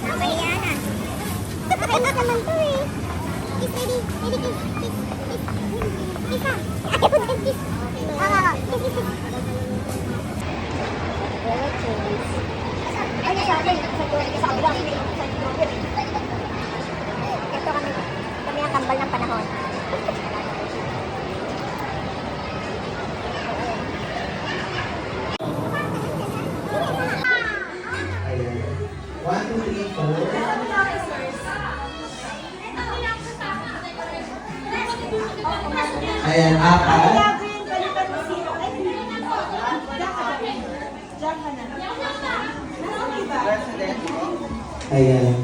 Napahiya na. Nakainis naman to eh. Kiss, baby. Baby, kiss. Kiss. Kiss. Kiss ha. Kiss. Kiss. Kiss, kiss, kiss. Ay, sa akin. Sa kabila. Ito kami ang kambal ng panahon. One, two, three, four. Ayan, apat. Ayan.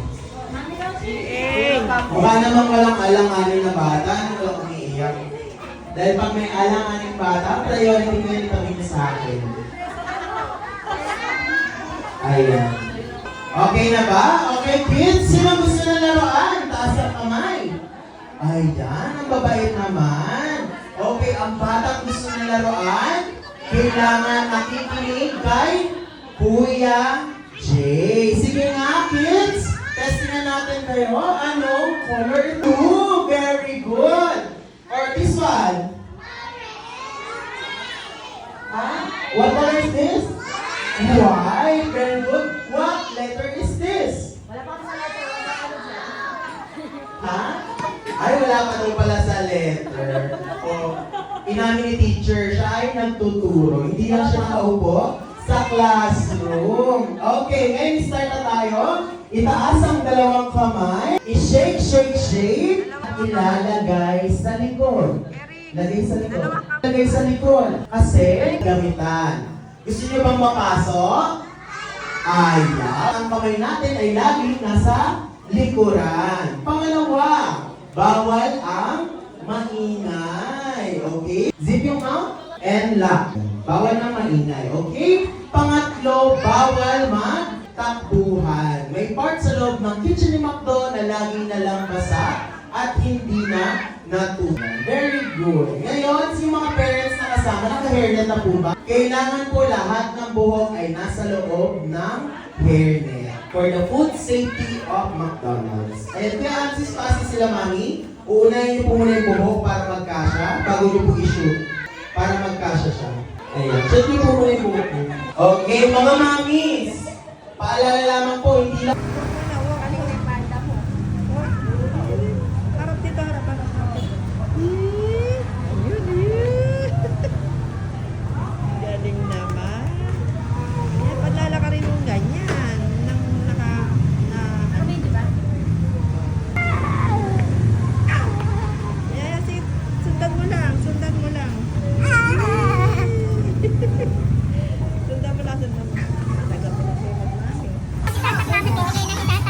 Mukha namang walang alanganin na bata, walang umiiyak. Dahil pag may alanganin bata, priority ko yung itabi niya sa akin. Ayan. Okay na ba? Okay, kids? Sino gusto na laruan? Taas ang kamay. Ayan, ang babait naman. Okay, ang batang gusto na laruan, kailangan nakikinig kay Kuya Jay. Sige nga, kids. Testing na natin kayo. Ano? Color 2. Very good. Or this one. Huh? What color is this? White. Very good. What letter is this? Wala pa sa letter. Wala pa sa Ha? Ay, wala pa daw pala sa letter. O, inamin ni teacher, siya ay nagtuturo. Hindi lang siya nakaupo sa classroom. Okay, ngayon start na tayo. Itaas ang dalawang kamay. I-shake, shake, shake. Ilalagay sa likod. Lagay sa likod. Lagay sa likod. Kasi, gamitan. Gusto niyo bang mapasok? Ayan. Ang kamay natin ay laging nasa likuran. Pangalawa, bawal ang maingay. Okay? Zip yung mouth and lock. Bawal na maingay. Okay? Pangatlo, bawal magtakbuhan. May part sa loob ng kitchen ni Macdo na lagi na lang basa at hindi na natunan. Very good. Ngayon, si mga parents na kasama, naka-hairnet na po ba? Kailangan po lahat ng buhok ay nasa loob ng hairnet for the food safety of McDonald's. Ayan, kaya ansis pa sila, mami. Uunahin niyo po muna yung buhok para magkasya bago niyo po i-shoot. Para magkasya siya. Ayan, shoot niyo po muna yung buhok niyo. Okay, mga mamis. Paalala lamang po, hindi lang... Harap dito, harap. Galing naman. Yan, paglalakarin mo ganyan. Nang kami, di ba? Yeah, sundan mo lang. Sundan mo lang. Tagal mo lang sa'yo magmami. Tapos namin to, okay na kita.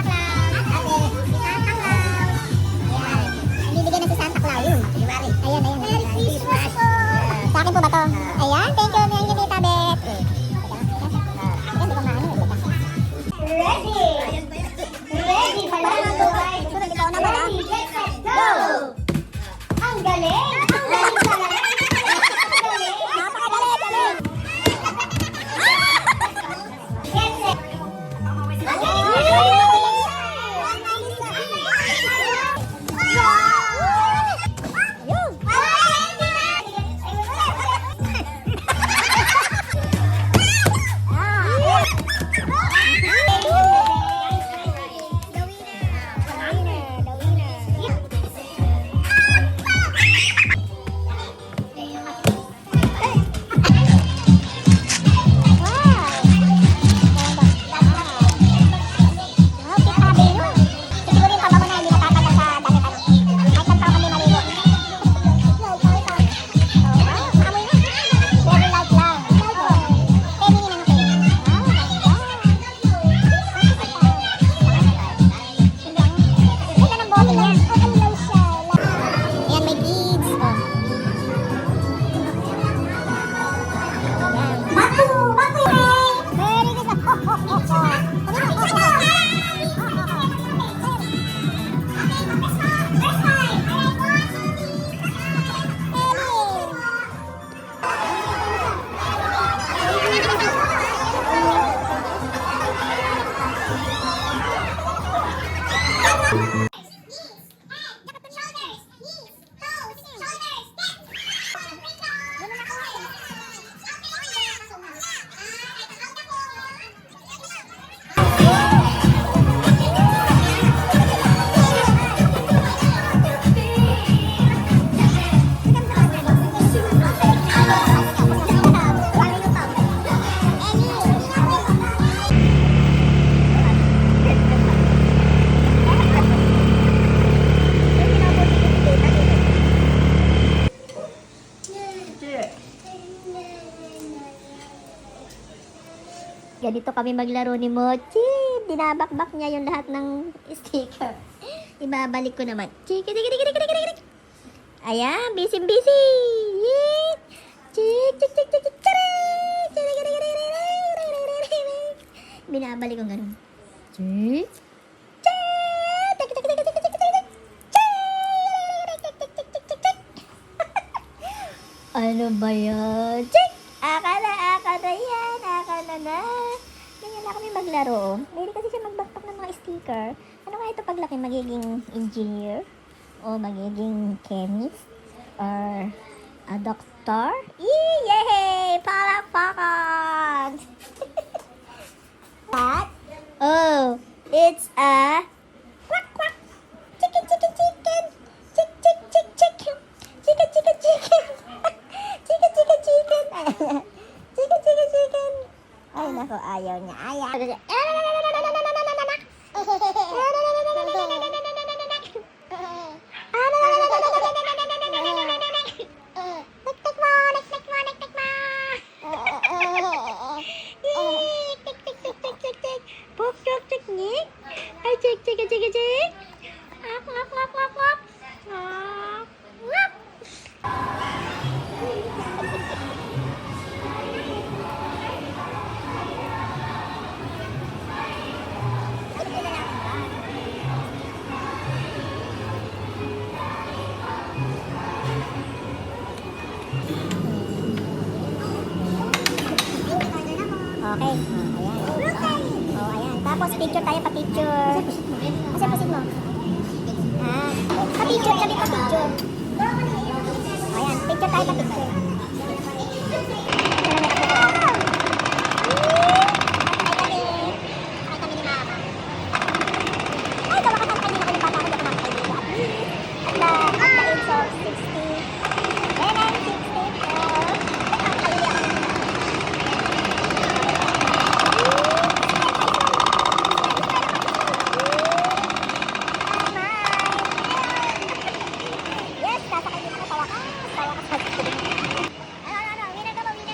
Ganito kami maglaro ni Mochi. Dinabakbak niya yung lahat ng sticker. Ibabalik ko naman. Chiki, chiki, chiki, chiki, chiki, chiki. Ayan, busy, busy. Yee. Chik, chik, chik, chik, chik, chik. Chiki, chiki, chiki, chiki, chiki, chiki. Binabalik ko ganun. Chik. Chik. Chik, chik, chik, chik, chik, chik, chik. Chik, chik, chik, chik, chik, chik. Ano ba yan? Chik! Aka na yan. Aka na. Ganyan na kami maglaro. Mahilig kasi siya magbakbak ng mga sticker. Ano kaya ito paglaki? Magiging engineer? O magiging chemist? Or a doctor? Yay! Palakpakan! What? Oh, it's a quack quack. Chicken, chicken, chicken. Chick, chick, chick, chicken. Chicken, chicken, chicken. Chicken, chicken, chicken. Chicken, chicken, chicken. Ay, nako, ayaw niya. Ayaw. Nek-nek mo, nek-nek mo, nek-nek mo. Tik, tik, tik, tik, tik, tik. Pok, pok, tik, nik. Ay, tik, tik, tik, tik, tik. Wap, wap, wap, wap, wap. Wap, wap. Okay. Ayan. Oh, ayan. Tapos picture tayo, pa-picture. Kasi pasit mo. Pa-picture kami, pa-picture. Ayan, picture tayo, pa-picture. Ay, gawa ka kanina ko yung bata ko na kumakaibigan. At the age of 60. And I'm 64. Yes, sasakay din ako sa wakas. Sa wakas. Ano, winner ka ba, winner?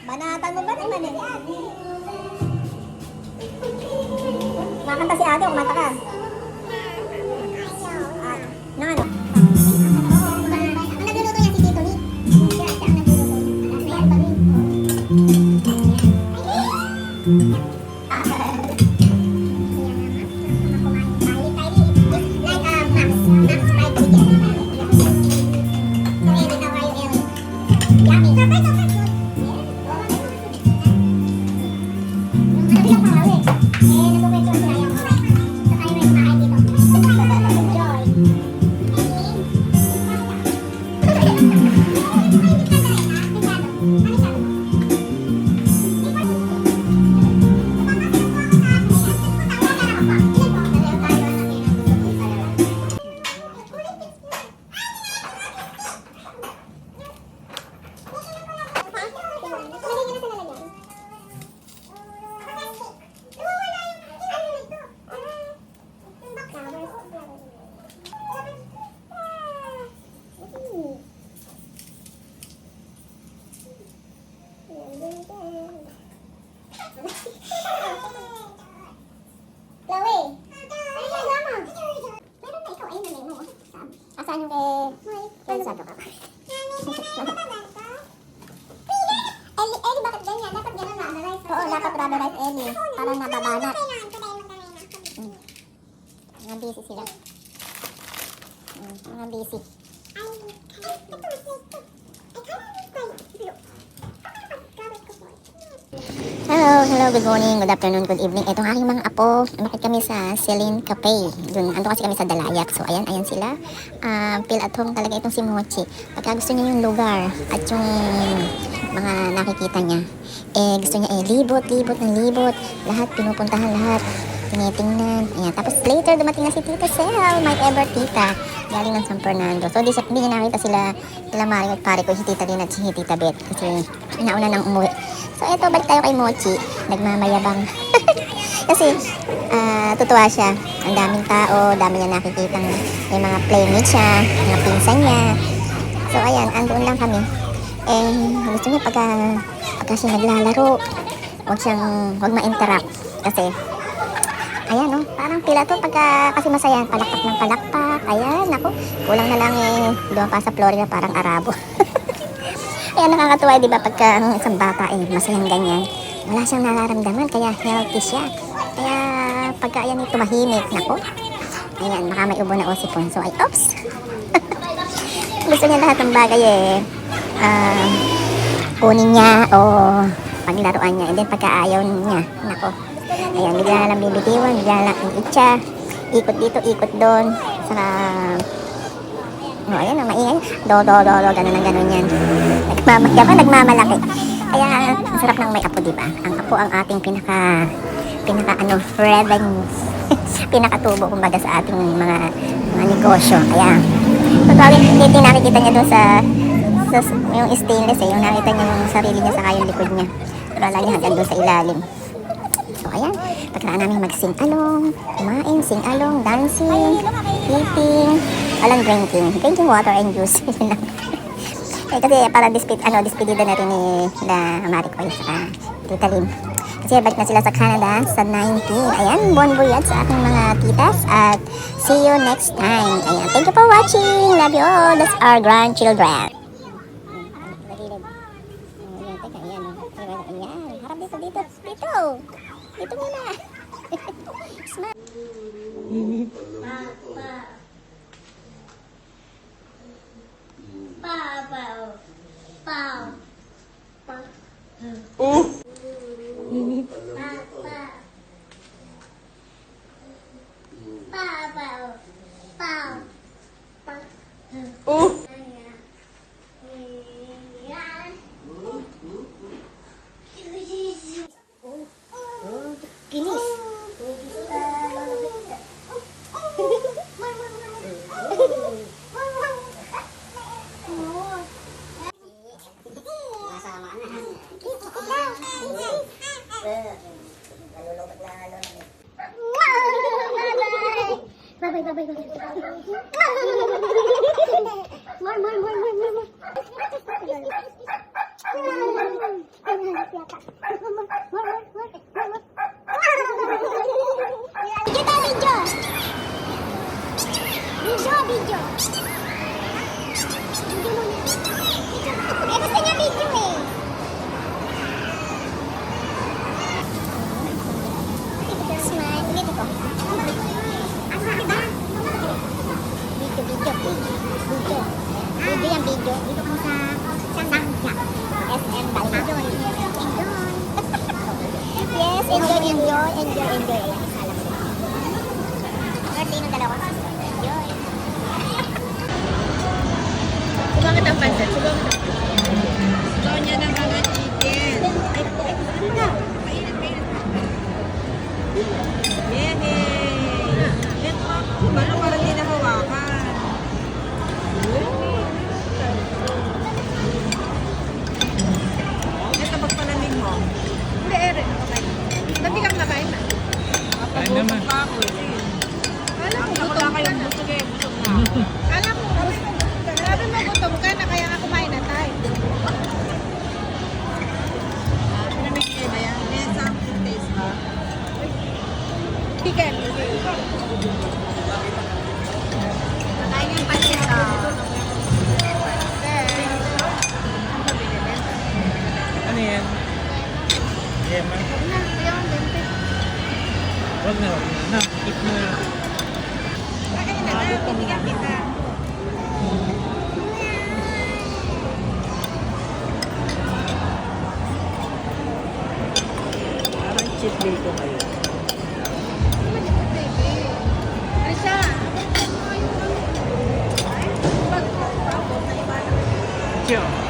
Banatan mo ba naman eh? Makanta si ate o kumanta ka? Nang ano? Ang nagluluto niya si Tito Nick. Siya ang Asan yung kay Sato ka? Ellie, bakit ganyan? Dapat gano'n rubber-rice. Oo, dapat rubber-rice, Ellie. Para nababanat. Mga busy sila. Mga busy. Hello, good morning, good afternoon, good evening. Itong aking mga apo, bakit kami sa Celine Cafe. Dun, ando kasi kami sa Dalayak. So, ayan sila. Feel at home talaga itong si Mochi. Pagka gusto niya yung lugar at yung mga nakikita niya, gusto niya libot. Lahat, pinupuntahan lahat. Tinitingnan. Ayan. Tapos later, dumating na si Tita Sel, my ever tita. Galing ng San Fernando. So, di niya nakita sila Maring at pare ko, si Tita Lynn at si Tita Beth. Kasi nauna nang umuwi. So, eto, balik tayo kay Mochi. Nagmamayabang. Kasi, tutuwa siya. Ang daming tao, dami niya nakikita. May mga playmates siya, mga pinsan niya. So, ayan, andoon lang kami. Gusto niya pagka siya naglalaro, huwag ma-interact. Kasi, ayan, no, parang pila to kasi masaya, palakpak ng palakpak. Ayan, ako, kulang na lang lumapa sa Florida, parang Arabo. Ayan, nakakatuwa, di ba, pagka ang isang bata masayang ganyan, wala siyang nararamdaman, kaya healthy siya. Kaya pagka ayan tumahimik, nako, ayan, baka may ubo na osipon. So, oops. Gusto niya lahat ng bagay kunin niya o paglaruan niya. And then pagka ayaw niya, nako, ayan, bigla na lang bibitiwan, bigla na lang itcha, ikot dito, ikot doon, saka ayan, maingay, ganun yan. Nagmamalaki. Kaya, ang sarap ng may apo, diba? Ang apo ang ating pinaka revenue, pinakatubo, kumbaga, sa ating mga negosyo. Kaya, totally, nakikita niya doon sa yung stainless, yung nakita niya yung sarili niya, saka yung likod niya. Pero lagi hanggang doon sa ilalim. So, ayan, pagkaan namin mag-sing-along, kumain, sing-along, dancing, eating, walang drinking water and juice. Yun lang. Kasi parang despedida na rin na Maricoy sa Tita Lynn. Kasi balik na sila sa Canada sa 19. Ayan, bon voyage sa aking mga titas at see you next time. Ayan, thank you for watching. Love you all. That's our grandchildren. Ayan, harap dito. Dito muna. Smile. Kinis. Masama na. Enjoy, enjoy, enjoy. Ayan, alam ko. Birthday ng dalawang sister. Enjoy. Subukan kita ang pancit. Subukan kita. Gusto niya ng mga chicken. Yehey! Ano parang hindi nahawakan? Ito pagpalamig mo. Hindi, ere. Dati kang nakain na. Kain naman. Pa ako eh. Alam mo, gutom ka. Kayong busog eh. Busog na ako. Alam mo, sabi mo gutom ka na kaya nga kumain na tayo. Pinamigay ba yan? May something taste ba? Chicken. Nakain yung pancit ka. Ano yan? Yema? Wag na, wag na. Na, keep mo na. Kakain na na, pinigyan kita. Parang cheat day ko kayo. Risa! Chill.